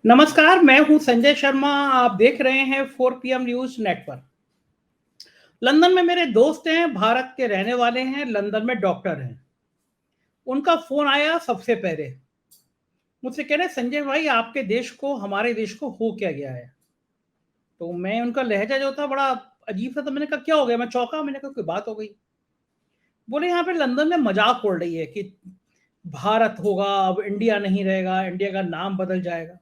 नमस्कार, मैं हूं संजय शर्मा। आप देख रहे हैं 4 PM न्यूज नेटवर्क। लंदन में मेरे दोस्त हैं, भारत के रहने वाले हैं, लंदन में डॉक्टर हैं। उनका फोन आया सबसे पहले, मुझसे कह रहे संजय भाई आपके देश को, हमारे देश को हो क्या गया है। तो मैं उनका लहजा जो था बड़ा अजीब सा था। मैंने कहा क्या हो गया, मैं चौंका। मैंने कहा कोई बात हो गई। बोले यहाँ पे लंदन में मजाक उड़ रही है कि भारत होगा, अब इंडिया नहीं रहेगा, इंडिया का नाम बदल जाएगा।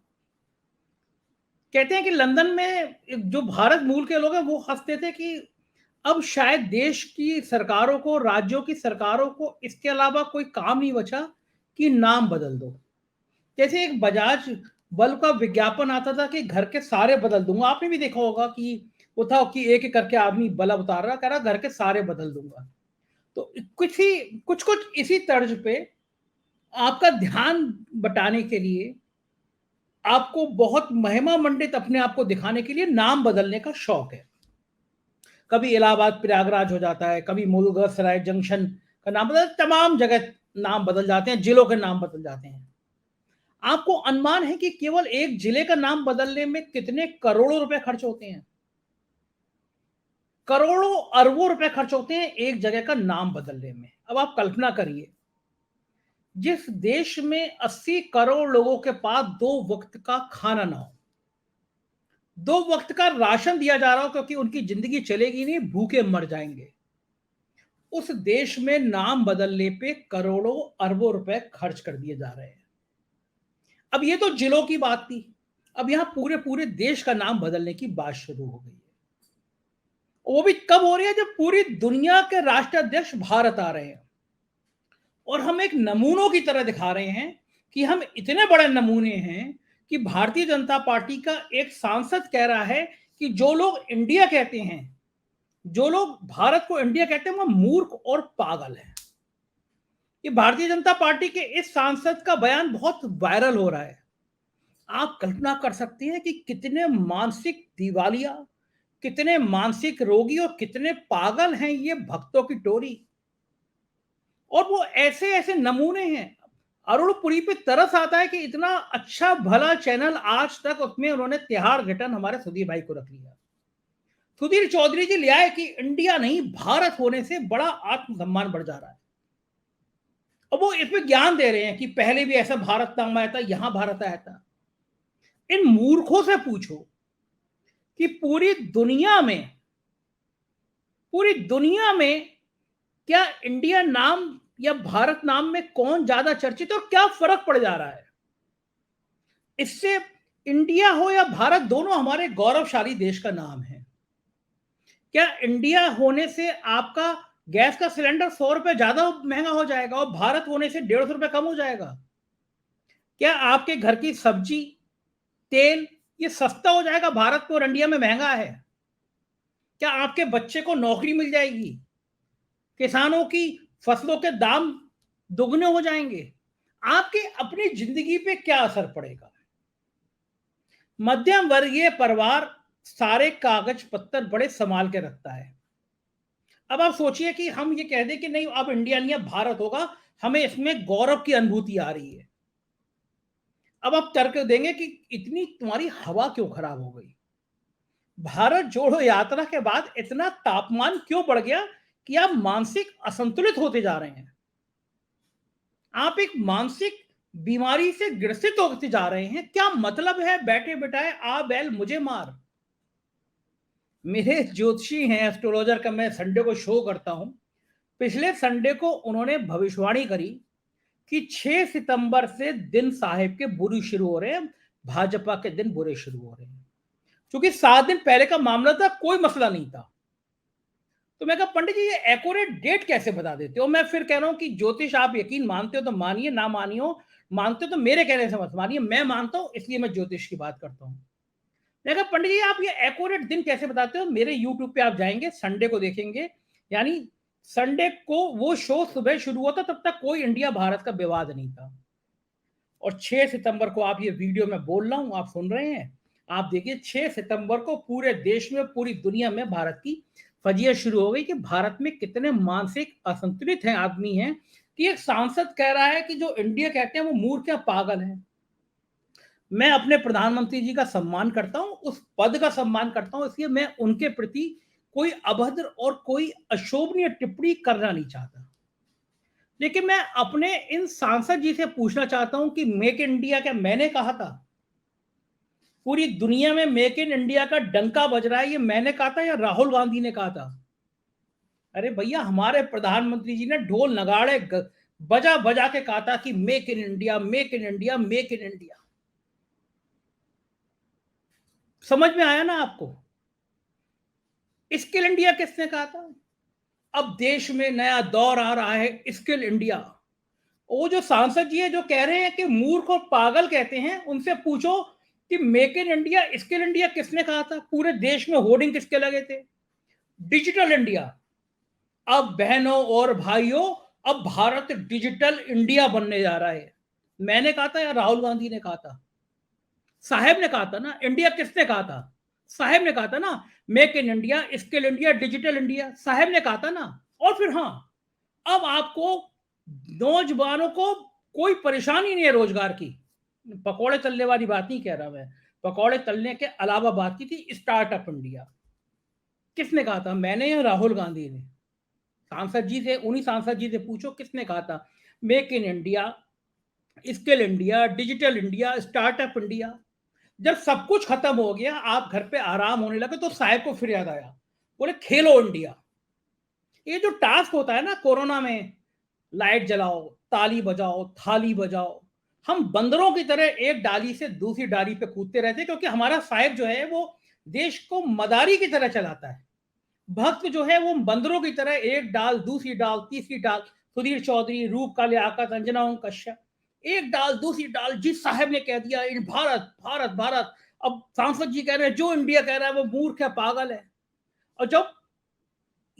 कहते हैं कि लंदन में जो भारत मूल के लोग हैं वो हंसते थे कि अब शायद देश की सरकारों को, राज्यों की सरकारों को इसके अलावा कोई काम नहीं बचा कि नाम बदल दो। जैसे एक बजाज बल्ब का विज्ञापन आता था कि घर के सारे बदल दूंगा। आपने भी देखा होगा कि वो था कि एक एक करके आदमी बल्ब उतार रहा, कह रहा घर के सारे बदल दूंगा। तो कुछ कुछ इसी तर्ज पे आपका ध्यान बटाने के लिए, आपको बहुत महिमा मंडित अपने आप को दिखाने के लिए नाम बदलने का शौक है। कभी इलाहाबाद प्रयागराज हो जाता है, कभी मुगलसराय सराय जंक्शन का नाम बदल, तमाम जगह नाम बदल जाते हैं, जिलों के नाम बदल जाते हैं। आपको अनुमान है कि केवल एक जिले का नाम बदलने में कितने करोड़ों रुपए खर्च होते हैं। करोड़ों अरबों रुपए खर्च होते हैं एक जगह का नाम बदलने में। अब आप कल्पना करिए, जिस देश में 80 करोड़ लोगों के पास दो वक्त का खाना ना हो, दो वक्त का राशन दिया जा रहा हो क्योंकि उनकी जिंदगी चलेगी नहीं, भूखे मर जाएंगे, उस देश में नाम बदलने पे करोड़ों अरबों रुपए खर्च कर दिए जा रहे हैं। अब ये तो जिलों की बात थी। अब यहां पूरे पूरे देश का नाम बदलने की बात शुरू हो गई है। वो भी कब हो रही है, जब पूरी दुनिया के राष्ट्राध्यक्ष भारत आ रहे हैं और हम एक नमूनों की तरह दिखा रहे हैं कि हम इतने बड़े नमूने हैं कि भारतीय जनता पार्टी का एक सांसद कह रहा है कि जो लोग इंडिया कहते हैं, जो लोग भारत को इंडिया कहते हैं, वो मूर्ख और पागल है। कि भारतीय जनता पार्टी के इस सांसद का बयान बहुत वायरल हो रहा है। आप कल्पना कर सकते हैं कि कितने मानसिक दिवालिया, कितने मानसिक रोगी और कितने पागल हैं ये भक्तों की टोली। और वो ऐसे ऐसे नमूने हैं। अरुणपुरी पे तरस आता है कि इतना अच्छा भला चैनल आज तक उसमें उन्होंने तिहाड़ घटन हमारे सुधीर भाई को रख लिया। सुधीर चौधरी जी ले आए कि इंडिया नहीं, भारत होने से बड़ा आत्मसम्मान बढ़ जा रहा है। अब वो इसमें ज्ञान दे रहे हैं कि पहले भी ऐसा भारत नाम आया था, यहां भारत आया था। इन मूर्खों से पूछो कि पूरी दुनिया में क्या इंडिया नाम या भारत नाम में कौन ज्यादा चर्चित है और क्या फर्क पड़ जा रहा है इससे। इंडिया हो या भारत, दोनों हमारे गौरवशाली देश का नाम है। क्या इंडिया होने से आपका गैस का सिलेंडर 100 रुपए ज्यादा महंगा हो जाएगा और भारत होने से 150 रुपए कम हो जाएगा? क्या आपके घर की सब्जी, तेल, ये सस्ता हो जाएगा भारत में और इंडिया में महंगा है? क्या आपके बच्चे को नौकरी मिल जाएगी? किसानों की फसलों के दाम दुगने हो जाएंगे? आपकी अपनी जिंदगी पे क्या असर पड़ेगा? मध्यम वर्गीय परिवार सारे कागज पत्तर बड़े संभाल के रखता है। अब आप सोचिए कि हम ये कह दें कि नहीं, अब इंडिया नहीं, अब भारत होगा, हमें इसमें गौरव की अनुभूति आ रही है। अब आप तर्क देंगे कि इतनी तुम्हारी हवा क्यों खराब हो गई? भारत जोड़ो यात्रा के बाद इतना तापमान क्यों बढ़ गया कि आप मानसिक असंतुलित होते जा रहे हैं? आप एक मानसिक बीमारी से ग्रसित होते जा रहे हैं। क्या मतलब है बैठे बिठाए आ बैल मुझे मार? मेरे ज्योतिषी हैं, एस्ट्रोलॉजर का मैं संडे को शो करता हूं। पिछले संडे को उन्होंने भविष्यवाणी करी कि 6 सितंबर से दिन साहेब के बुरे शुरू हो रहे हैं, भाजपा के दिन बुरे शुरू हो रहे हैं। क्योंकि 7 दिन पहले का मामला था, कोई मसला नहीं था। तो मैं कहा पंडित जी ये एक्यूरेट डेट कैसे बता देते हो? मैं फिर कह रहा हूं कि ज्योतिष आप यकीन मानते हो तो मानिए, ना मानियो, मानते हो तो मेरे कहने से मत मानिए, मैं मानता हूं इसलिए मैं ज्योतिष की बात करता हूं। मैं कहा पंडित जी आप ये एक्यूरेट दिन कैसे बताते हो? मेरे यूट्यूब पे आप जाएंगे, संडे को देखेंगे, यानी संडे को वो शो सुबह शुरू हुआ था, तब तक कोई इंडिया भारत का विवाद नहीं था। और 6 सितंबर को आप ये वीडियो में बोल रहा हूं, आप सुन रहे हैं, आप देखिए 6 सितंबर को पूरे देश में, पूरी दुनिया में भारत की फजियत शुरू हो गई कि भारत में कितने मानसिक असंतुलित हैं आदमी हैं कि एक सांसद कह रहा है कि जो इंडिया कहते हैं वो मूर्ख या पागल है। मैं अपने प्रधानमंत्री जी का सम्मान करता हूं, उस पद का सम्मान करता हूं, इसलिए मैं उनके प्रति कोई अभद्र और कोई अशोभनीय टिप्पणी करना नहीं चाहता। लेकिन मैं अपने इन सांसद जी से पूछना चाहता हूं कि मेक इन इंडिया क्या मैंने कहा था? पूरी दुनिया में मेक इन इंडिया का डंका बज रहा है, ये मैंने कहा था या राहुल गांधी ने कहा था? अरे भैया, हमारे प्रधानमंत्री जी ने ढोल नगाड़े बजा बजा के कहा था कि make in India, make in India, make in India. समझ में आया ना आपको? स्किल इंडिया किसने कहा था? अब देश में नया दौर आ रहा है, स्किल इंडिया। वो जो सांसद जी है जो कह रहे हैं कि मूर्ख और पागल कहते हैं, उनसे पूछो कि make in India, skill India किसने कहा था? पूरे देश में होर्डिंग किसके लगे थे? Digital India. अब बहनों और भाइयों, अब भारत डिजिटल इंडिया बनने जा रहा है। मैंने कहा था या राहुल गांधी ने कहा था? साहब ने कहा था ना। इंडिया किसने कहा था? साहब ने कहा था ना। Make in India, skill India, digital India, साहब ने कहा था ना। और फिर हाँ, अब आपको नौजवानों को कोई परेशानी नहीं है रोजगार की। पकौड़े तलने वाली बात नहीं कह रहा मैं, पकौड़े तलने के अलावा बात की थी स्टार्टअप इंडिया। किसने कहा था, मैंने या राहुल गांधी ने? सांसद जी से, उन्हीं सांसद जी से पूछो किसने कहा था make in India, skill India, digital India, startup India. जब सब कुछ खत्म हो गया, आप घर पे आराम होने लगे, तो साहब को फिर याद आया, बोले खेलो इंडिया। ये जो टास्क होता है ना कोरोना में, लाइट जलाओ, ताली बजाओ, थाली बजाओ, हम बंदरों की तरह एक डाली से दूसरी डाली पे कूदते रहते हैं, क्योंकि हमारा साहब जो है वो देश को मदारी की तरह चलाता है। भक्त जो है वो बंदरों की तरह एक डाल, दूसरी डाल, तीसरी डाल, सुधीर चौधरी, रूप काले आकाश, अंजना ओम कश्यप, एक डाल दूसरी डाल, जिस साहब ने कह दिया इन भारत भारत भारत। अब सांसद जी कह रहे हैं जो इंडिया कह रहा है वो मूर्ख है, पागल है। और जब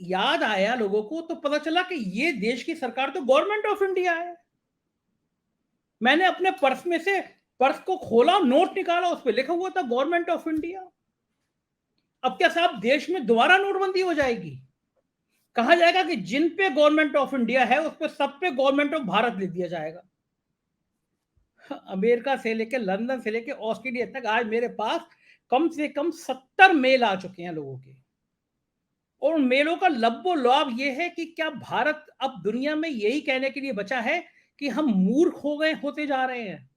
याद आया लोगों को, तो पता चला कि ये देश की सरकार तो गवर्नमेंट ऑफ इंडिया है। मैंने अपने पर्स में से पर्स को खोला, नोट निकाला, उस पर लिखा हुआ था गवर्नमेंट ऑफ इंडिया। अब क्या साहब देश में दोबारा नोटबंदी हो जाएगी? कहा जाएगा कि जिन पे गवर्नमेंट ऑफ इंडिया है उस पे सब पे गवर्नमेंट ऑफ भारत लिख दिया जाएगा। अमेरिका से लेके लंदन से लेके ऑस्ट्रेलिया तक आज मेरे पास कम से कम 70 मेल आ चुके हैं लोगों के। और उन मेलों का लब्बो लुआब ये है कि क्या भारत अब दुनिया में यही कहने के लिए बचा है कि हम मूर्ख हो गए, होते जा रहे हैं?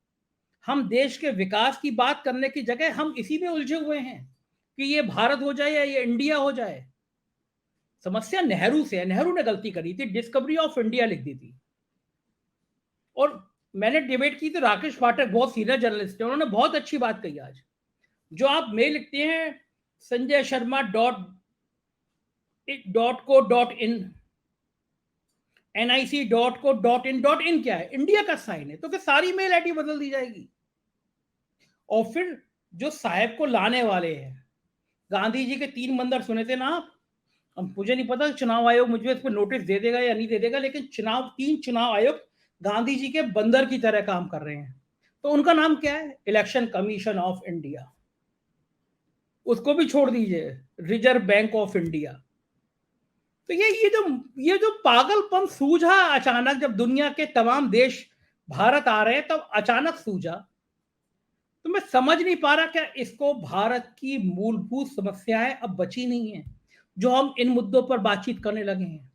हम देश के विकास की बात करने की जगह हम इसी में उलझे हुए हैं कि ये भारत हो जाए या ये इंडिया हो जाए। समस्या नेहरू से है। नेहरू ने गलती करी थी, डिस्कवरी ऑफ इंडिया लिख दी थी। और मैंने डिबेट की तो राकेश पाठक बहुत सीनियर जर्नलिस्ट है, उन्होंने बहुत अच्छी बात कही। आज जो आप मेल लिखते हैं संजय शर्मा .co.in, nic.co.in क्या है? इंडिया का साइन है, तो फिर सारी मेल आईडी बदल दी जाएगी। और फिर जो साहब को लाने वाले हैं, गांधी जी के 3 बंदर सुने थे ना आप? अब मुझे नहीं पता चुनाव आयोग मुझे इस पर नोटिस दे देगा या नहीं दे देगा, लेकिन 3 चुनाव आयोग गांधी जी के बंदर की तरह काम कर रहे हैं। तो उनका नाम क्या है? Election commission of India. उसको भी छोड़ दीजिए, रिजर्व बैंक ऑफ इंडिया। तो ये जो पागलपन सूझा अचानक, जब दुनिया के तमाम देश भारत आ रहे हैं तब अचानक सूझा। तो मैं समझ नहीं पा रहा क्या इसको भारत की मूलभूत समस्याएं अब बची नहीं है जो हम इन मुद्दों पर बातचीत करने लगे हैं।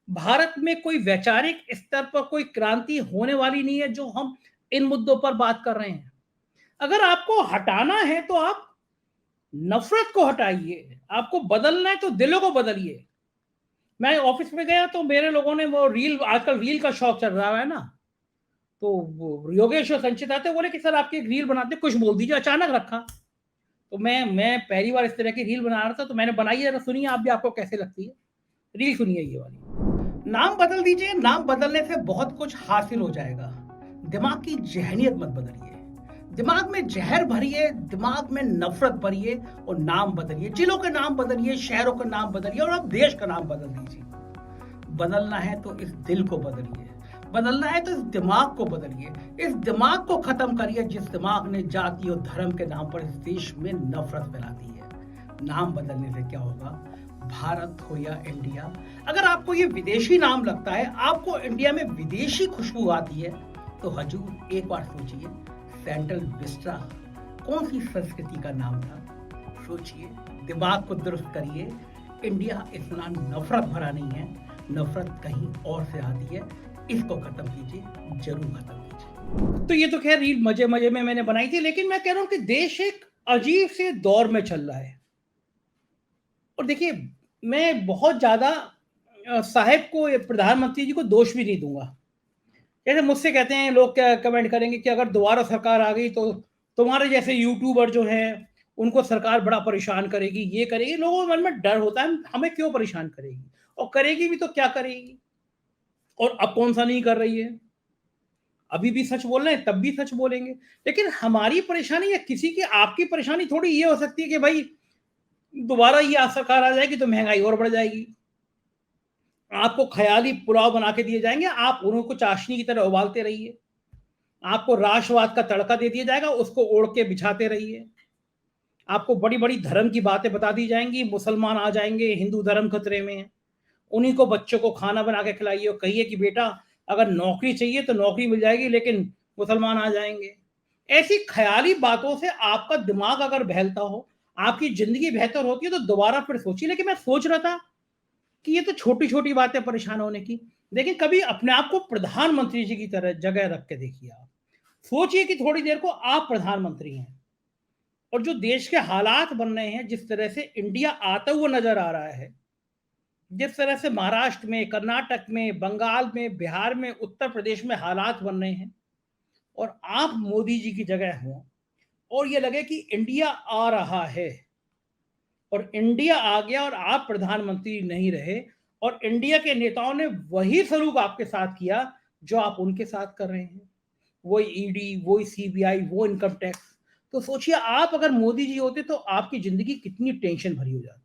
भारत में कोई वैचारिक स्तर पर कोई क्रांति होने वाली नहीं है जो हम इन मुद्दों पर बात कर रहे हैं। अगर आपको हटाना है तो आप नफरत को हटाइए, आपको बदलना है तो दिलों को बदलिए। मैं ऑफिस में गया तो मेरे लोगों ने वो रील, आजकल रील का शौक चल रहा है ना, तो वो योगेश और संचित आते बोले कि सर आपकी एक रील बनाते, कुछ बोल दीजिए। अचानक रखा। तो मैं पहली बार इस तरह की रील बना रहा था, तो मैंने बनाई है, सुनिए आप भी, आपको कैसे लगती है रील, सुनिए ये वाली। नाम बदल दीजिए, नाम बदलने से बहुत कुछ हासिल हो जाएगा। दिमाग की जहनियत मत बदलिए, दिमाग में जहर भरिए, दिमाग में नफरत भरिए और नाम बदलिए। जिलों के नाम बदलिए, शहरों का नाम बदलिए और अब देश का नाम बदल दीजिए। बदलना है तो इस दिल को बदलिए, बदलना है तो इस दिमाग को बदलिए। इस दिमाग को खत्म करिए जिस दिमाग ने जाति और धर्म के नाम पर इस देश में नफरत फैला दी है। नाम बदलने से क्या होगा? भारत हो या इंडिया, अगर आपको ये विदेशी नाम लगता है, आपको इंडिया में विदेशी खुशबू आती है, तो हजूर एक बार सोचिए, सेंट्रल विस्टा कौन सी संस्कृति का नाम था? सोचिए, दिमाग को दुरुस्त करिए। इंडिया इतना नफरत भरा नहीं है, नफरत कहीं और से आती है। इसको खत्म कीजिए, जरूर खत्म कीजिए। तो ये तो खैर रील मजे मजे में मैंने बनाई थी, लेकिन मैं कह रहा हूं कि देश एक अजीब से दौर में चल रहा है। और देखिए, मैं बहुत ज्यादा साहब को, प्रधानमंत्री जी को दोष भी नहीं दूंगा। जैसे मुझसे कहते हैं लोग, क्या कमेंट करेंगे कि अगर दोबारा सरकार आ गई तो तुम्हारे जैसे यूट्यूबर जो हैं उनको सरकार बड़ा परेशान करेगी, ये करेगी। लोगों के मन में डर होता है, हमें क्यों परेशान करेगी, और करेगी भी तो क्या करेगी। और अब कौन सा नहीं कर रही है, अभी भी सच बोल रहे हैं, तब भी सच बोलेंगे। लेकिन हमारी परेशानी या किसी की आपकी परेशानी थोड़ी ये हो सकती है कि भाई दोबारा ये सरकार आ जाएगी तो महंगाई और बढ़ जाएगी, आपको ख्याली पुलाव बना के दिए जाएंगे, आप उनको चाशनी की तरह उबालते रहिए, आपको राष्ट्रवाद का तड़का दे दिया जाएगा, उसको ओढ़ के बिछाते रहिए। आपको बड़ी बड़ी धर्म की बातें बता दी जाएंगी, मुसलमान आ जाएंगे, हिंदू धर्म खतरे में है, उन्हीं को बच्चों को खाना बना के खिलाइए और कहिए कि बेटा अगर नौकरी चाहिए तो नौकरी मिल जाएगी, लेकिन मुसलमान आ जाएंगे। ऐसी ख्याली बातों से आपका दिमाग अगर बहलता हो, आपकी जिंदगी बेहतर होती है तो दोबारा फिर सोचिए। लेकिन मैं सोच रहा था कि ये तो छोटी छोटी बातें परेशान होने की। देखिए, कभी अपने आप को प्रधानमंत्री जी की तरह जगह रख के देखिए। आप सोचिए कि थोड़ी देर को आप प्रधानमंत्री हैं और जो देश के हालात बन रहे हैं, जिस तरह से इंडिया आता हुआ नजर आ रहा है, जिस तरह से महाराष्ट्र में, कर्नाटक में, बंगाल में, बिहार में, उत्तर प्रदेश में हालात बन रहे हैं, और आप मोदी जी की जगह हों और ये लगे कि इंडिया आ रहा है और इंडिया आ गया और आप प्रधानमंत्री नहीं रहे, और इंडिया के नेताओं ने वही सलूक आपके साथ किया जो आप उनके साथ कर रहे हैं, वही ईडी, वही सीबीआई, वो इनकम टैक्स। तो सोचिए, आप अगर मोदी जी होते तो आपकी जिंदगी कितनी टेंशन भरी हो जाती।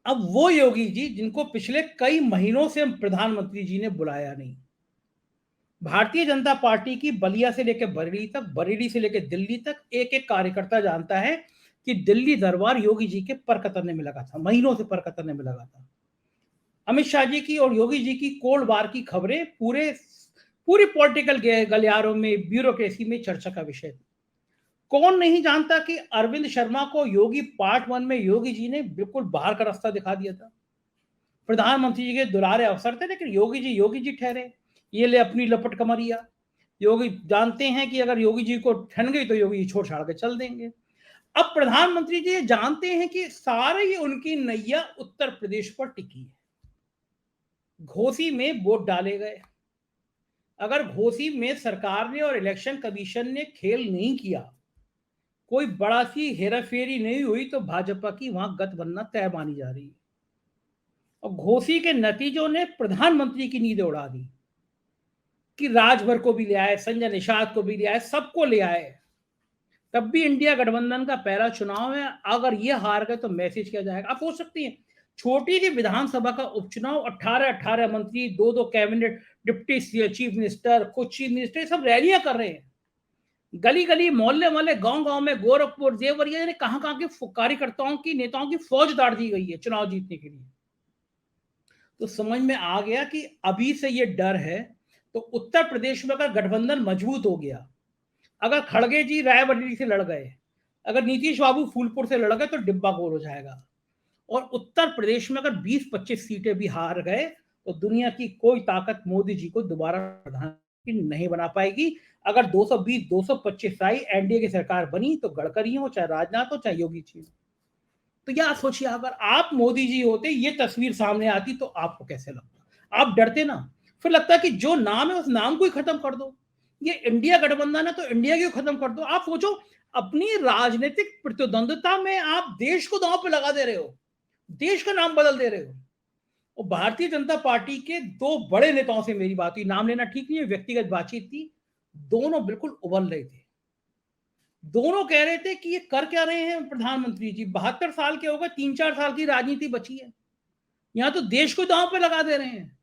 अब वो योगी जी जिनको पिछले कई महीनों से प्रधानमंत्री जी ने बुलाया नहीं, भारतीय जनता पार्टी की बलिया से लेकर बरेली तक, बरेली से लेकर दिल्ली तक एक एक कार्यकर्ता जानता है कि दिल्ली दरबार योगी जी के पर कतरने में लगा था, महीनों से पर कतरने में लगा था। अमित शाह जी की और योगी जी की कोल्ड वार की खबरें पूरे पूरी पॉलिटिकल गलियारों में, ब्यूरोक्रेसी में चर्चा का विषय थी। कौन नहीं जानता कि अरविंद शर्मा को योगी पार्ट 1 में योगी जी ने बिल्कुल बाहर का रास्ता दिखा दिया था। प्रधानमंत्री जी के दुलारे अफसर थे, लेकिन योगी जी ठहरे। ये ले अपनी लपट कमरिया। योगी जानते हैं कि अगर योगी जी को ठन गई तो योगी जी छोड़ छाड़ के चल देंगे। अब प्रधानमंत्री जी जानते हैं कि सारे ही उनकी नैया उत्तर प्रदेश पर टिकी है। घोसी में वोट डाले गए। अगर घोसी में सरकार ने और इलेक्शन कमीशन ने खेल नहीं किया, कोई बड़ा सी हेराफेरी नहीं हुई, तो भाजपा की वहां गत बनना तय मानी जा रही है। और घोसी के नतीजों ने प्रधानमंत्री की नींद उड़ा दी कि राजभर को भी ले आए, संजय निषाद को भी ले आए, सबको ले आए। तब भी इंडिया गठबंधन का पहला चुनाव है, अगर ये हार गए तो मैसेज किया जाएगा। आप सोच सकती हैं, छोटी सी विधानसभा का उपचुनाव, 18 मंत्री, दो कैबिनेट, डिप्टी चीफ मिनिस्टर, कुछ चीफ मिनिस्टर, सब रैलियां कर रहे हैं। गली गली, मोहल्ले मोहल्ले, गांव गांव में, गोरखपुर, देवरिया, कहां कहां के कार्यकर्ताओं की, नेताओं की फौज दाड़ दी गई है चुनाव जीतने के लिए। तो समझ में आ गया कि अभी से ये डर है। तो उत्तर प्रदेश में अगर गठबंधन मजबूत हो गया, अगर खड़गे जी रायबरेली से लड़ गए, अगर नीतीश बाबू फूलपुर से लड़ गए, तो डिब्बा गोल हो जाएगा। और उत्तर प्रदेश में अगर 20-25 सीटें भी हार गए तो दुनिया की कोई ताकत मोदी जी को दोबारा प्रधानमंत्री नहीं बना पाएगी। अगर 220-225 आई एनडीए की सरकार बनी तो गडकरी हो, चाहे राजनाथ हो, चाहे योगी जी हो। तो यार सोचिए, अगर आप मोदी जी होते, ये तस्वीर सामने आती, तो आपको कैसे लगता? आप डरते ना? फिर लगता कि जो नाम है उस नाम को ही खत्म कर दो। ये इंडिया गठबंधन है तो इंडिया को खत्म कर दो। आप सोचो, अपनी राजनीतिक प्रतिद्वंदता में आप देश को दांव पे लगा दे रहे हो, देश का नाम बदल दे रहे हो। और भारतीय जनता पार्टी के दो बड़े नेताओं से मेरी बात हुई, नाम लेना ठीक नहीं है, व्यक्तिगत बातचीत थी। दोनों बिल्कुल उबल रहे थे। दोनों कह रहे थे कि ये कर क्या रहे हैं प्रधानमंत्री जी, 72 साल के हो गए, 3-4 साल की राजनीति बची है, यहां तो देश को दांव पे लगा दे रहे हैं।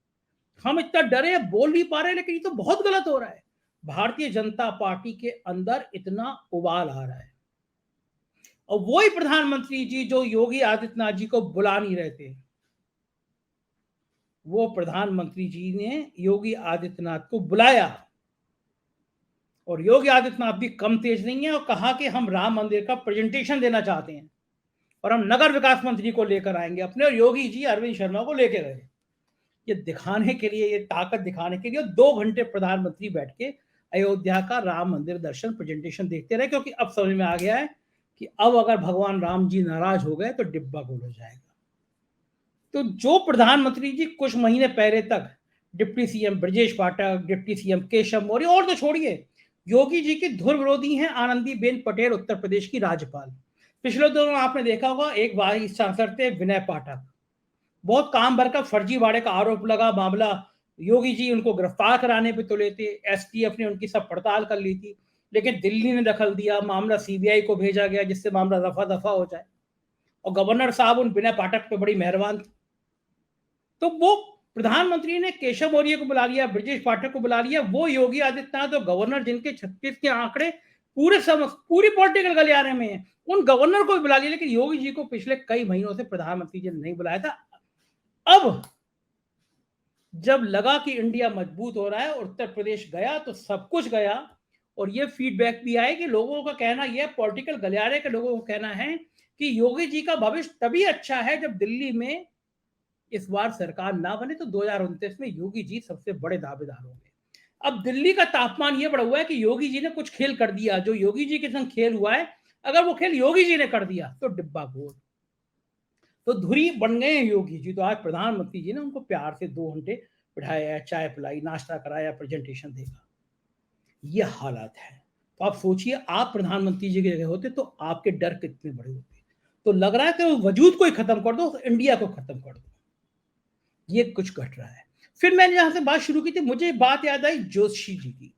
हम इतना डरे, बोल नहीं पा रहे, लेकिन ये तो बहुत गलत हो रहा है। भारतीय जनता पार्टी के अंदर इतना उबाल आ रहा है। और वही प्रधानमंत्री जी जो योगी आदित्यनाथ जी को बुला नहीं रहे थे, वो प्रधानमंत्री जी ने योगी आदित्यनाथ को बुलाया और योगी आदित्यनाथ भी कम तेज नहीं है और कहा कि हम राम मंदिर का प्रेजेंटेशन देना चाहते हैं और हम नगर विकास मंत्री को लेकर आएंगे अपने, और योगी जी अरविंद शर्मा को लेकर गए। ये दिखाने के लिए, ये ताकत दिखाने के लिए 2 घंटे प्रधानमंत्री बैठ के अयोध्या का राम मंदिर दर्शन प्रेजेंटेशन देखते रहे, क्योंकि अब समझ में आ गया है कि अब अगर भगवान राम जी नाराज हो गए तो डिब्बा गोल हो जाएगा। तो जो प्रधानमंत्री जी कुछ महीने पहले तक deputy CM Brajesh Pathak, deputy CM Keshav Maurya, और तो छोड़िए, योगी जी की धुर विरोधी हैं आनंदीबेन पटेल, उत्तर प्रदेश की राज्यपाल। पिछले दिनों आपने देखा होगा एक वाइस चांसलर थे विनय पाठक, बहुत काम भर का फर्जीवाड़े का आरोप लगा मामला, योगी जी उनको गिरफ्तार कराने पे तुले थे, एसटीएफ ने उनकी सब पड़ताल कर ली थी, लेकिन दिल्ली ने दखल दिया, मामला सीबीआई को भेजा गया जिससे मामला रफा दफा हो जाए, और गवर्नर साहब उन विनय पाठक पे बड़ी मेहरबान थे। तो वो प्रधानमंत्री ने केशव मौर्य को बुला लिया, ब्रजेश पाठक को बुला लिया, वो योगी आदित्यनाथ और गवर्नर जिनके 36 के आंकड़े पूरी पॉलिटिकल गलियारे में है, उन गवर्नर को भी बुला लिया, लेकिन योगी जी को पिछले कई महीनों से प्रधानमंत्री जी ने नहीं बुलाया था। अब जब लगा कि इंडिया मजबूत हो रहा है और उत्तर प्रदेश गया तो सब कुछ गया, और ये फीडबैक भी आए कि लोगों का कहना यह, पॉलिटिकल गलियारे के लोगों का कहना है कि योगी जी का भविष्य तभी अच्छा है जब दिल्ली में इस बार सरकार ना बने तो 2029 में योगी जी सबसे बड़े दावेदार होंगे। अब दिल्ली का तापमान यह बढ़ा हुआ है कि योगी जी ने कुछ खेल कर दिया, जो योगी जी के संग खेल हुआ है, अगर वो खेल योगी जी ने कर दिया तो डिब्बा गोल। तो धुरी बन गए हैं योगी जी। तो आज प्रधानमंत्री जी ने उनको प्यार से 2 घंटे बिठाया, चाय पिलाई, नाश्ता कराया, प्रेजेंटेशन देगा। ये हालात है। तो आप सोचिए, आप प्रधानमंत्री जी की जगह होते तो आपके डर कितने बड़े होते। तो लग रहा है कि वजूद को ही खत्म कर दो, इंडिया को खत्म कर दो। ये कुछ घट रहा है। फिर मैंने जहां से बात शुरू की थी, मुझे बात याद आई जोशी जी की।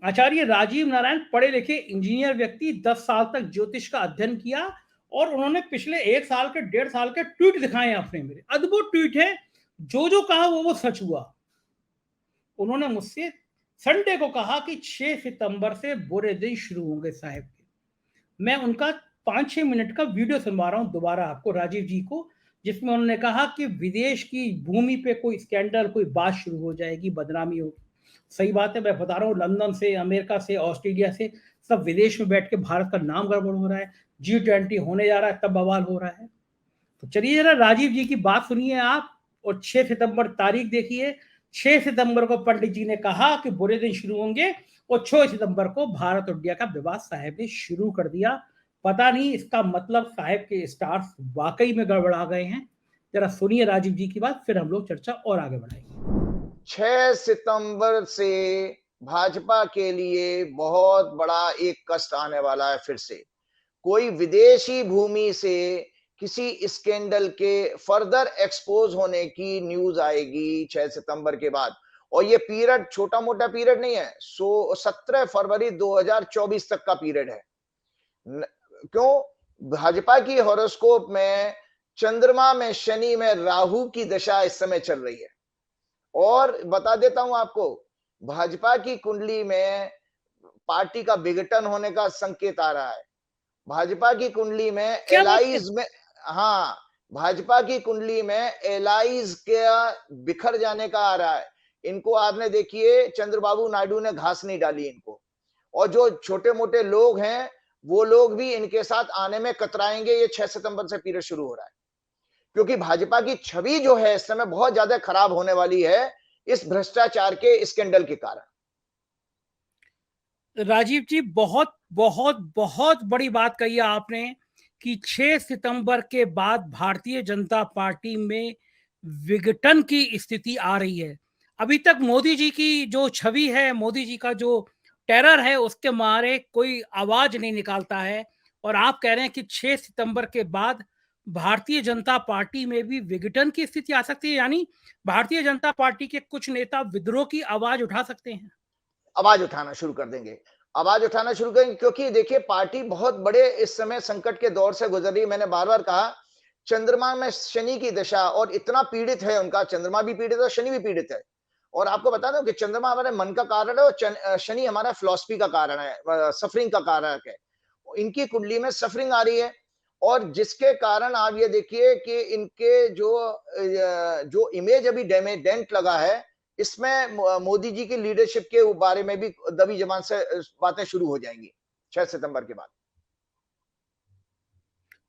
आचार्य राजीव नारायण पढ़े लिखे इंजीनियर व्यक्ति, 10 साल तक ज्योतिष का अध्ययन किया, और उन्होंने पिछले 1 साल के 1.5 साल के ट्वीट दिखाए अपने, मेरे अद्भुत ट्वीट है, जो कहा वो सच हुआ। उन्होंने मुझसे संडे को कहा कि 6 सितंबर से बुरे दिन शुरू होंगे साहब के। मैं उनका 5-6 मिनट का वीडियो सुनवा रहा हूं दोबारा आपको, राजीव जी को, जिसमें उन्होंने कहा कि विदेश की भूमि पे कोई स्कैंडल, कोई बात शुरू हो जाएगी, बदनामी होगी। सही बात है, मैं बता रहा हूँ, लंदन से, अमेरिका से, ऑस्ट्रेलिया से सब विदेश में बैठ के भारत का नाम गड़बड़ हो रहा है, G20 होने जा रहा है, तब बवाल हो रहा है। तो चलिए जरा राजीव जी की बात सुनिए आप, और 6 सितंबर तारीख देखिए। 6 सितंबर को पंडित जी ने कहा कि बुरे दिन शुरू होंगे, और 6 सितंबर को भारत और इंडिया का विवाद साहब ने शुरू कर दिया। पता नहीं इसका मतलब साहब के स्टार्स वाकई में गड़बड़ा गए हैं। जरा सुनिए राजीव जी की बात, फिर हम लोग चर्चा और आगे बढ़ाएंगे। 6 सितंबर से भाजपा के लिए बहुत बड़ा एक कष्ट आने वाला है। फिर से कोई विदेशी भूमि से किसी स्कैंडल के फर्दर एक्सपोज होने की न्यूज आएगी 6 सितंबर के बाद। और ये पीरियड छोटा मोटा पीरियड नहीं है, 17 फरवरी 2024 तक का पीरियड है। क्यों? भाजपा की हॉरोस्कोप में चंद्रमा में शनि में राहु की दशा इस समय चल रही है। और बता देता हूं आपको, भाजपा की कुंडली में पार्टी का विघटन होने का संकेत आ रहा है। भाजपा की कुंडली में एलाइज में, हाँ, भाजपा की कुंडली में एलाइज के बिखर जाने का आ रहा है। इनको आपने देखिए, चंद्रबाबू नायडू ने घास नहीं डाली इनको, और जो छोटे मोटे लोग हैं वो लोग भी इनके साथ आने में कतराएंगे। ये 6 सितंबर से पीरियड शुरू हो रहा है, क्योंकि भाजपा की छवि जो है इस समय बहुत ज्यादा खराब होने वाली है इस भ्रष्टाचार के स्कैंडल के कारण। राजीव जी, बहुत बहुत बहुत बड़ी बात कही आपने कि 6 सितंबर के बाद भारतीय जनता पार्टी में विघटन की स्थिति आ रही है। अभी तक मोदी जी की जो छवि है, मोदी जी का जो टेरर है, उसके मारे कोई आवाज नहीं निकालता है, और आप कह रहे हैं कि 6 सितंबर के बाद भारतीय जनता पार्टी में भी विघटन की स्थिति आ सकती है, यानी भारतीय जनता पार्टी के कुछ नेता विद्रोह की आवाज उठा सकते हैं। आवाज उठाना शुरू कर देंगे, आवाज उठाना शुरू करेंगे, क्योंकि देखिए पार्टी बहुत बड़े इस समय संकट के दौर से गुजर रही है। मैंने बार बार कहा, चंद्रमा में शनि की दशा, और इतना पीड़ित है उनका, चंद्रमा भी पीड़ित है, शनि भी पीड़ित है। और आपको बता दूं कि चंद्रमा हमारे मन का कारण है और शनि हमारा फिलॉसफी का कारण है, सफरिंग का कारक है। इनकी कुंडली में सफरिंग आ रही है, और जिसके कारण आप ये देखिए कि इनके जो इमेज अभी डेंट लगा है, इसमें मोदी जी की लीडरशिप के बारे में भी दबी जबान से बातें शुरू हो जाएंगी 6 सितंबर के बाद।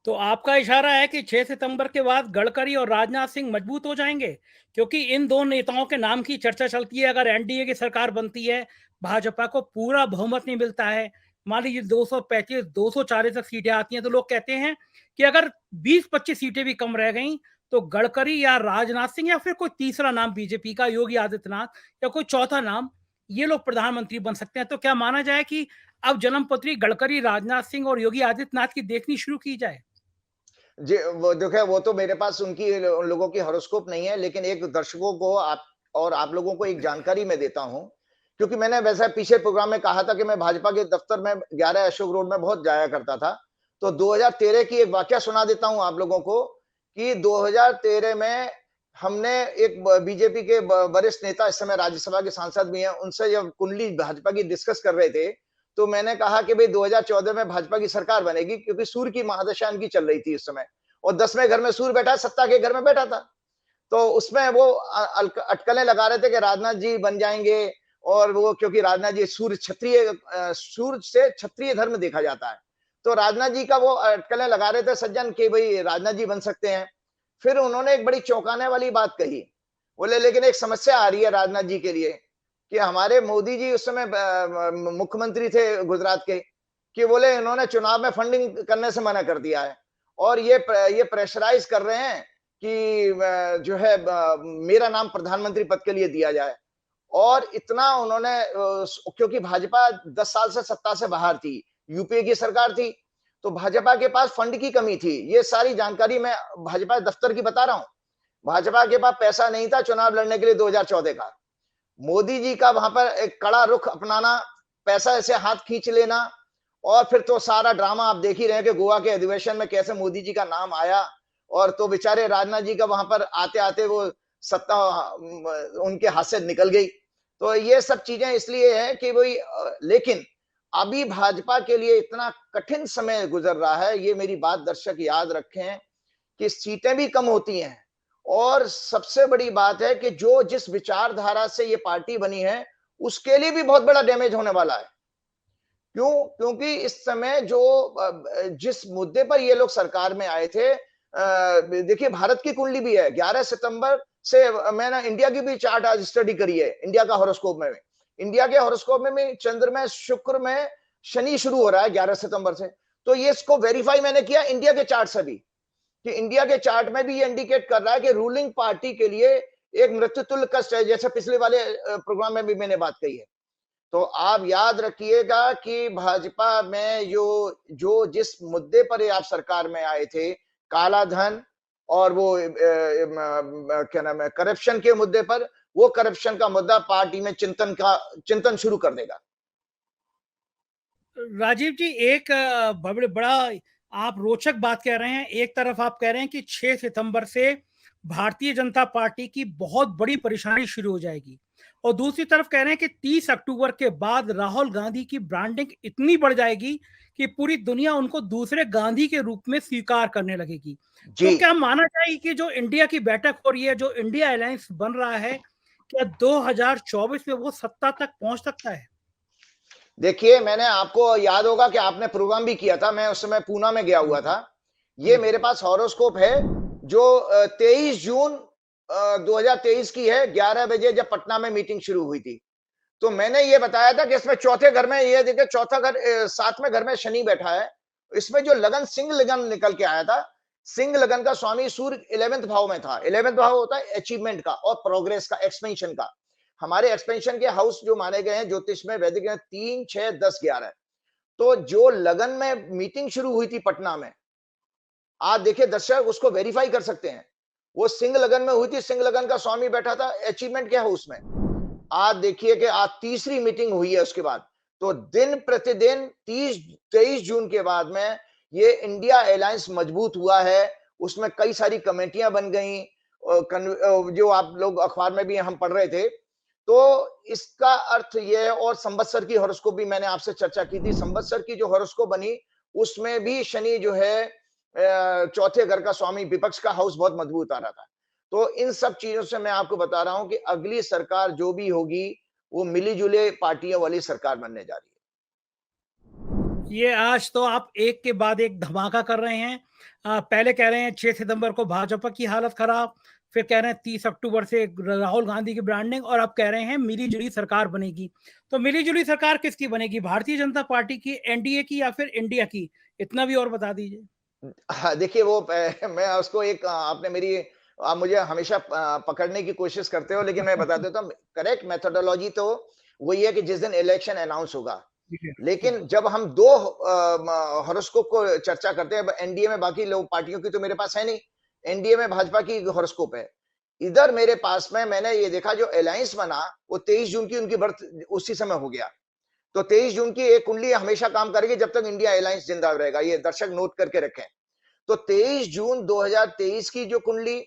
तो आपका इशारा है कि 6 सितंबर के बाद गडकरी और राजनाथ सिंह मजबूत हो जाएंगे, क्योंकि इन दो नेताओं के नाम की चर्चा चलती है। अगर एनडीए की सरकार बनती है, भाजपा को पूरा बहुमत नहीं मिलता है, मान लीजिए 235 240 तक सीटें आती हैं, तो लोग कहते हैं कि अगर 20-25 सीटें भी कम रह गई तो गडकरी या राजनाथ सिंह या फिर कोई तीसरा नाम बीजेपी का योगी आदित्यनाथ या कोई चौथा नाम, ये लोग प्रधानमंत्री बन सकते हैं। तो क्या माना जाए कि अब जन्मपत्री गडकरी, राजनाथ सिंह और योगी आदित्यनाथ की देखनी शुरू की जाए? जी, वो देखिए, वो तो मेरे पास उन लोगों की हॉरोस्कोप नहीं है, लेकिन एक दर्शकों को आप लोगों को एक जानकारी मैं देता हूं, क्योंकि मैंने वैसे पीछे प्रोग्राम में कहा था कि मैं भाजपा के दफ्तर में 11 अशोक रोड में बहुत जाया करता था। तो 2013 की एक वाकया सुना देता हूं आप लोगों को कि 2013 में हमने एक बीजेपी के वरिष्ठ नेता, इस समय राज्यसभा के सांसद भी हैं, उनसे जब कुंडली भाजपा की डिस्कस कर रहे थे, तो मैंने कहा कि भाई 2014 में भाजपा की सरकार बनेगी, क्योंकि सूर्य की महादशा इनकी चल रही थी इस समय, और 10वें घर में सूर्य बैठा, सत्ता के घर में बैठा था। तो उसमें वो अटकलें लगा रहे थे कि राजनाथ जी बन जाएंगे, और वो क्योंकि राजनाथ जी सूर्य से क्षत्रिय धर्म देखा जाता है, तो राजनाथ जी का वो अटकलें लगा रहे थे सज्जन कि भाई राजनाथ जी बन सकते हैं। फिर उन्होंने एक बड़ी चौंकाने वाली बात कही, बोले लेकिन एक समस्या आ रही है राजनाथ जी के लिए, कि हमारे मोदी जी उस समय मुख्यमंत्री थे गुजरात के, कि बोले इन्होंने चुनाव में फंडिंग करने से मना कर दिया है, और ये प्रेशराइज कर रहे हैं कि जो है मेरा नाम प्रधानमंत्री पद के लिए दिया जाए। और इतना उन्होंने क्योंकि भाजपा 10 साल से सत्ता से बाहर थी, यूपीए की सरकार थी, तो भाजपा के पास फंड की कमी थी। ये सारी जानकारी मैं भाजपा दफ्तर की बता रहा हूं। भाजपा के पास पैसा नहीं था चुनाव लड़ने के लिए 2014 का। मोदी जी का वहां पर एक कड़ा रुख अपनाना, पैसा ऐसे हाथ खींच लेना, और फिर तो सारा ड्रामा आप देख ही रहे हैं कि गोवा के अधिवेशन में कैसे मोदी जी का नाम आया, और तो बेचारे राजनाथ जी का वहां पर आते आते वो सत्ता उनके हाथ से निकल गई। तो ये सब चीजें इसलिए है कि वही लेकिन अभी भाजपा के लिए इतना कठिन समय गुजर रहा है, ये मेरी बात दर्शक याद रखें, कि सीटें भी कम होती हैं, और सबसे बड़ी बात है कि जो जिस विचारधारा से ये पार्टी बनी है, उसके लिए भी बहुत बड़ा डैमेज होने वाला है। क्यों? क्योंकि इस समय जिस मुद्दे पर ये लोग सरकार में आए थे, देखिए भारत की कुंडली भी है। 11 सितंबर से मैंने इंडिया की भी चार्ट आज स्टडी करी है, इंडिया का हॉरोस्कोप में। इंडिया के हॉरोस्कोप में भी चंद्र में, शुक्र में शनि शुरू हो रहा है 11 सितंबर से। तो ये इसको वेरीफाई मैंने किया इंडिया के चार्ट से भी, कि इंडिया के चार्ट में भी ये इंडिकेट कर रहा है कि रूलिंग पार्टी के लिए एक मृत्युतुल्य कष्ट है, जैसे पिछले वाले प्रोग्राम में भी मैंने बात कही है। तो आप याद रखिएगा कि भाजपा में जो जिस मुद्दे पर आप सरकार में आए थे, काला धन और वो क्या नाम है, करप्शन के मुद्दे पर, वो करप्शन का मुद्दा पार्टी में चिंतन शुरू कर देगा। राजीव जी, एक बड़ा आप रोचक बात कह रहे हैं। एक तरफ आप कह रहे हैं कि 6 सितंबर से भारतीय जनता पार्टी की बहुत बड़ी परेशानी शुरू हो जाएगी, और दूसरी तरफ कह रहे हैं कि 30 अक्टूबर के बाद राहुल गांधी की ब्रांडिंग इतनी बढ़ जाएगी कि पूरी दुनिया उनको दूसरे गांधी के रूप में स्वीकार करने लगेगी। जी, तो क्या माना जाए कि जो इंडिया की बैठक हो रही है, जो इंडिया अलायंस बन रहा है, क्या 2024 में वो सत्ता तक पहुंच सकता है? देखिए, मैंने आपको याद होगा कि आपने प्रोग्राम भी किया था, मैं उस समय पूना में गया हुआ था। ये मेरे पास हॉरोस्कोप है, जो 23 जून 2023 की है, 11 बजे जब पटना में मीटिंग शुरू हुई थी। तो मैंने ये बताया था कि इसमें चौथे घर में, ये देखिए चौथा घर, 7वें घर में शनि बैठा है। इसमें जो लगन, सिंह लगन निकल के आया था, सिंह लगन का स्वामी सूर्य 11वें भाव में था। 11वें भाव होता है अचीवमेंट का और प्रोग्रेस का, एक्सपेंशन का। हमारे एक्सपेंशन के हाउस जो माने गए हैं ज्योतिष में, वैदिक में 3, 6, 10, 11। तो जो लगन में मीटिंग शुरू हुई थी पटना में, आप देखिए दर्शक उसको वेरीफाई कर सकते हैं, वो सिंह लगन में हुई थी। सिंह लगन का स्वामी बैठा था अचीवमेंट के हाउस में। आज देखिए कि आज तीसरी मीटिंग हुई है उसके बाद। तो दिन प्रतिदिन 23 जून के बाद में ये इंडिया अलायंस मजबूत हुआ है। उसमें कई सारी कमेटियां बन गई, जो आप लोग अखबार में भी हम पढ़ रहे थे। तो इसका अर्थ ये है, और संवत्सर की हॉरोस्कोप भी मैंने आपसे चर्चा की थी। संवत्सर की जो हॉरोस्कोप बनी, उसमें भी शनि जो है चौथे घर का स्वामी, विपक्ष का हाउस बहुत मजबूत आ रहा था। तो इन सब चीजों से मैं आपको बता रहा हूं कि अगली सरकार जो भी होगी वो मिली जुले पार्टियों वाली सरकार बनने जा रही है। ये आज तो आप एक के बाद एक धमाका कर रहे हैं। पहले कह रहे हैं 6 सितंबर को भाजपा की हालत खराब, फिर कह रहे हैं 30 अक्टूबर से राहुल गांधी की ब्रांडिंग, और अब कह रहे हैं मिली-जुली सरकार बनेगी। तो मिली-जुली सरकार किसकी बनेगी? भारतीय जनता पार्टी की, एनडीए की, या फिर इंडिया की? इतना भी और बता दीजिए। हाँ, देखिए वो मैं उसको एक आपने मेरी आप मुझे हमेशा पकड़ने की कोशिश करते हो, लेकिन मैं बता देता हूँ करेक्ट मेथोडोलॉजी तो वही है कि जिस दिन इलेक्शन अनाउंस होगा। ठीक है, ठीक लेकिन है। जब हम 2 हॉरोस्कोप को चर्चा करते हैं, एनडीए में बाकी लोग पार्टियों की तो मेरे पास है नहीं। एनडीए में भाजपा की हॉरोस्कोप है। इधर मेरे पास में मैंने ये देखा जो अलायंस बना वो 23 जून की उनकी बर्थ उसी समय हो गया। तो 23 जून की एक कुंडली हमेशा काम करेगी जब तक इंडिया अलायंस जिंदा रहेगा। ये दर्शक नोट करके रखें। तो 23 जून 2023 की जो कुंडली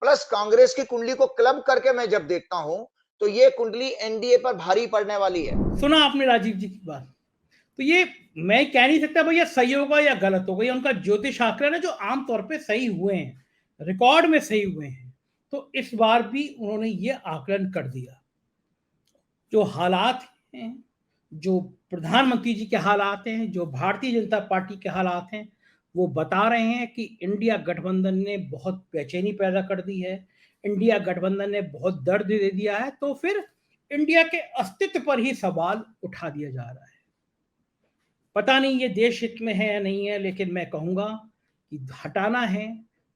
प्लस कांग्रेस की कुंडली को क्लब करके मैं जब देखता हूं तो ये कुंडली एनडीए पर भारी पड़ने वाली है। सुना आपने राजीव जी की बात। तो ये मैं कह नहीं सकता भैया सही होगा या गलत होगा, ये उनका ज्योतिष आंकलन है जो आमतौर पे सही हुए हैं, रिकॉर्ड में सही हुए हैं। तो इस बार भी उन्होंने ये आकलन कर दिया। जो हालात हैं, जो प्रधानमंत्री जी के हालात हैं, जो भारतीय जनता पार्टी के हालात हैं, वो बता रहे हैं कि इंडिया गठबंधन ने बहुत बेचैनी पैदा कर दी है, इंडिया गठबंधन ने बहुत दर्द दे दिया है। तो फिर इंडिया के अस्तित्व पर ही सवाल उठा दिया जा रहा है। पता नहीं ये देश हित में है या नहीं है, लेकिन मैं कहूंगा कि हटाना है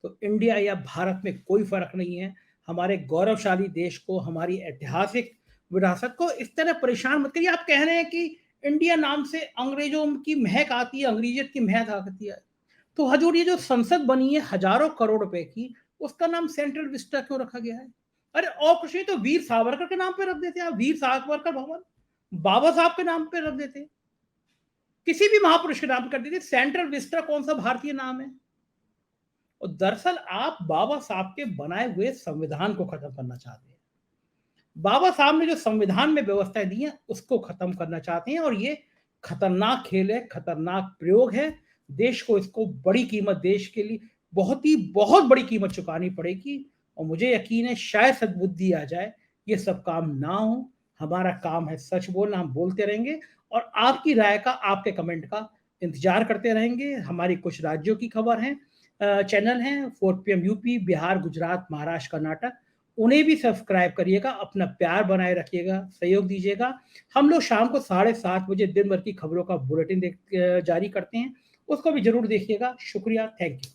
तो इंडिया या भारत में कोई फर्क नहीं है। हमारे गौरवशाली देश को, हमारी ऐतिहासिक विरासत को इस तरह परेशान मत करिए। आप कह रहे हैं कि इंडिया नाम से अंग्रेजों की महक आती है, अंग्रेजियत की महक आती है। तो हजूर, ये जो संसद बनी है हजारों करोड़ रुपए की, उसका नाम सेंट्रल विस्टा क्यों रखा गया है? अरे और कुछ नहीं तो वीर सावरकर के नाम पे रख देते हैं, वीर सावरकर भवन, बाबा साहब के नाम पे रख देते, किसी भी महापुरुष के नाम कर दीजिए। सेंट्रल विस्टा कौन सा भारतीय नाम है? और दरअसल आप बाबा साहब के बनाए हुए संविधान को खत्म करना चाहते हैं। बाबा साहब ने जो संविधान में व्यवस्थाएं दी हैं उसको खत्म करना चाहते हैं, और ये खतरनाक खेल है, खतरनाक प्रयोग है। देश को इसको बड़ी कीमत, देश के लिए बहुत बड़ी कीमत चुकानी पड़ेगी। और मुझे यकीन है शायद सद्बुद्धि आ जाए, ये सब काम ना हो। हमारा काम है सच बोलना, हम बोलते रहेंगे और आपकी राय का, आपके कमेंट का इंतजार करते रहेंगे। हमारी कुछ राज्यों की खबर है, चैनल हैं 4 PM यूपी, बिहार, गुजरात, महाराष्ट्र, कर्नाटक, उन्हें भी सब्सक्राइब करिएगा। अपना प्यार बनाए रखिएगा, सहयोग दीजिएगा। हम लोग शाम को 7:30 बजे दिन भर की खबरों का बुलेटिन जारी करते हैं, उसको भी जरूर देखिएगा। शुक्रिया, थैंक यू।